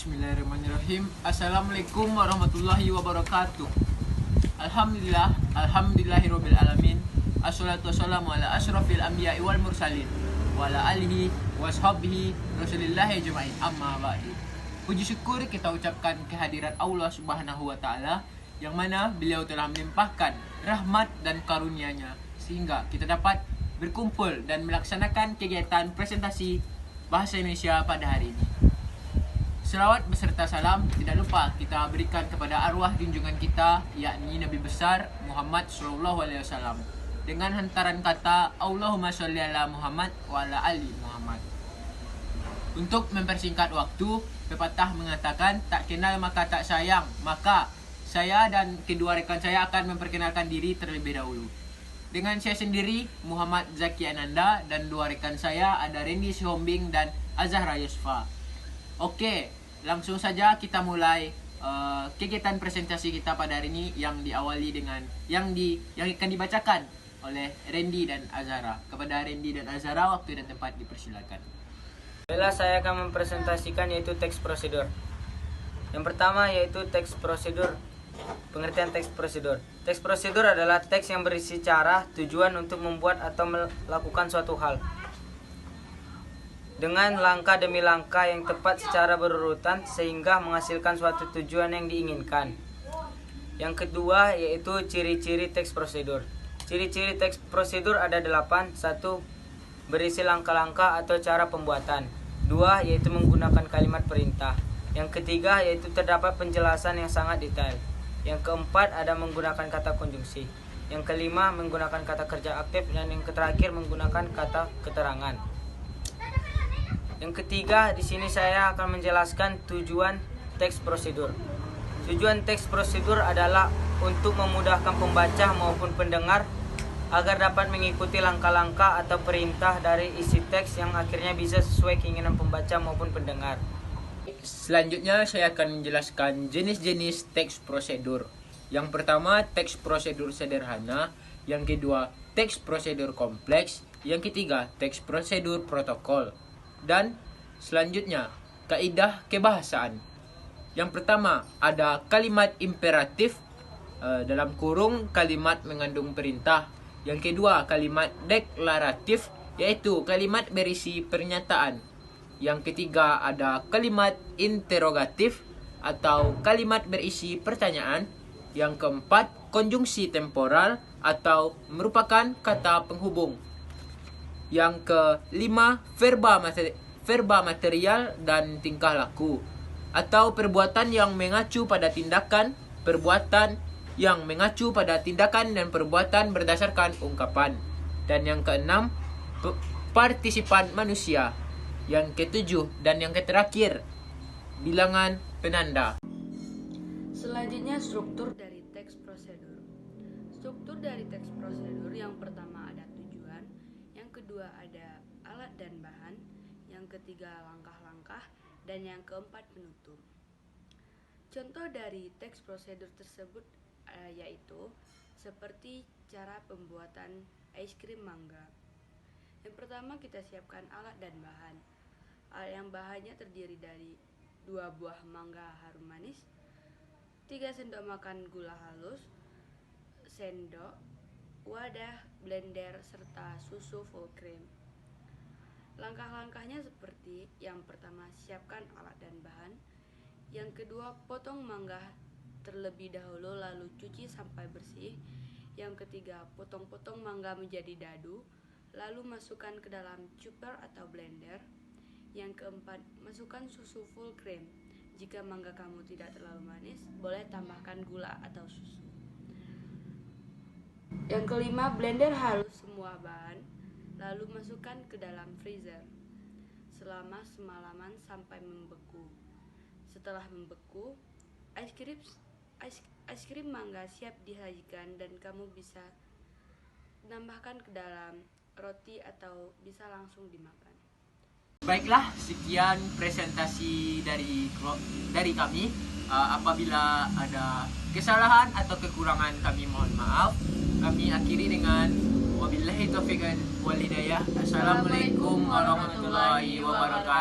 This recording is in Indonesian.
Bismillahirrahmanirrahim. Assalamualaikum warahmatullahi wabarakatuh. Alhamdulillahirabbil alamin. Assalatu wassalamu ala asyrafil anbiya'i wal mursalin wa ala alihi washabihi rasulillahi ajmain. Amma ba'du. Puji syukur kita ucapkan kehadiran Allah Subhanahu wa taala yang mana beliau telah melimpahkan rahmat dan karunia-Nya sehingga kita dapat berkumpul dan melaksanakan kegiatan presentasi bahasa Indonesia pada hari ini. Selawat beserta salam tidak lupa kita berikan kepada arwah junjungan kita, yakni Nabi besar Muhammad SAW, dengan hantaran kata Allahumma sholli ala Muhammad wa ala ali Muhammad. Untuk mempersingkat waktu, pepatah mengatakan tak kenal maka tak sayang. Maka saya dan kedua rekan saya akan memperkenalkan diri terlebih dahulu. Dengan saya sendiri, Muhammad Zaki Ananda, dan dua rekan saya ada Randy Sihombing dan Azahra Yusfa. Oke, langsung saja kita mulai kegiatan presentasi kita pada hari ini yang diawali dengan yang akan dibacakan oleh Randy dan Azahra. Kepada Randy dan Azahra, waktu dan tempat dipersilakan. Baiklah, saya akan mempresentasikan yaitu teks prosedur. Yang pertama yaitu teks prosedur. Pengertian teks prosedur. Teks prosedur adalah teks yang berisi cara, tujuan untuk membuat atau melakukan suatu hal dengan langkah demi langkah yang tepat secara berurutan sehingga menghasilkan suatu tujuan yang diinginkan. Yang kedua yaitu ciri-ciri teks prosedur. Ciri-ciri teks prosedur ada 8. 1. Berisi langkah-langkah atau cara pembuatan. 2. Yaitu menggunakan kalimat perintah. Yang ketiga yaitu terdapat penjelasan yang sangat detail. Yang keempat ada menggunakan kata konjungsi. Yang kelima menggunakan kata kerja aktif, dan yang terakhir menggunakan kata keterangan. Yang ketiga, di sini saya akan menjelaskan tujuan teks prosedur. Tujuan teks prosedur adalah untuk memudahkan pembaca maupun pendengar agar dapat mengikuti langkah-langkah atau perintah dari isi teks yang akhirnya bisa sesuai keinginan pembaca maupun pendengar. Selanjutnya saya akan menjelaskan jenis-jenis teks prosedur. Yang pertama, teks prosedur sederhana. Yang kedua, teks prosedur kompleks. Yang ketiga, teks prosedur protokol. Dan selanjutnya, kaidah kebahasaan. Yang pertama, ada kalimat imperatif, dalam kurung kalimat mengandung perintah. Yang kedua, kalimat deklaratif, yaitu kalimat berisi pernyataan. Yang ketiga ada kalimat interrogatif atau kalimat berisi pertanyaan. Yang keempat, konjungsi temporal atau merupakan kata penghubung. Yang kelima, verba material dan tingkah laku atau perbuatan yang mengacu pada tindakan, perbuatan yang mengacu pada tindakan dan perbuatan berdasarkan ungkapan. Dan yang keenam, partisipan manusia. Yang ketujuh dan yang terakhir, bilangan penanda. Selanjutnya, struktur dari teks prosedur. Struktur dari teks prosedur yang pertama ada tujuan, yang kedua ada alat dan bahan, yang ketiga langkah-langkah, dan yang keempat penutup. Contoh dari teks prosedur tersebut yaitu seperti cara pembuatan es krim mangga. Yang pertama, kita siapkan alat dan bahan. Yang bahannya terdiri dari 2 buah mangga harum manis, 3 sendok makan gula halus, sendok, wadah, blender, serta susu full cream. Langkah-langkahnya seperti yang pertama, siapkan alat dan bahan. Yang kedua, potong mangga terlebih dahulu lalu cuci sampai bersih. Yang ketiga, potong-potong mangga menjadi dadu, lalu masukkan ke dalam chopper atau blender. Yang keempat, masukkan susu full cream. Jika mangga kamu tidak terlalu manis, boleh tambahkan gula atau susu. Yang kelima, blender halus semua bahan, lalu masukkan ke dalam freezer selama semalaman sampai membeku. Setelah membeku, es krim mangga siap disajikan dan kamu bisa tambahkan ke dalam roti atau bisa langsung dimakan. Baiklah, sekian presentasi dari kami. Apabila ada kesalahan atau kekurangan, kami mohon maaf. Kami akhiri dengan wabillahi taufiq wal hidayah. Assalamualaikum warahmatullahi wabarakatuh.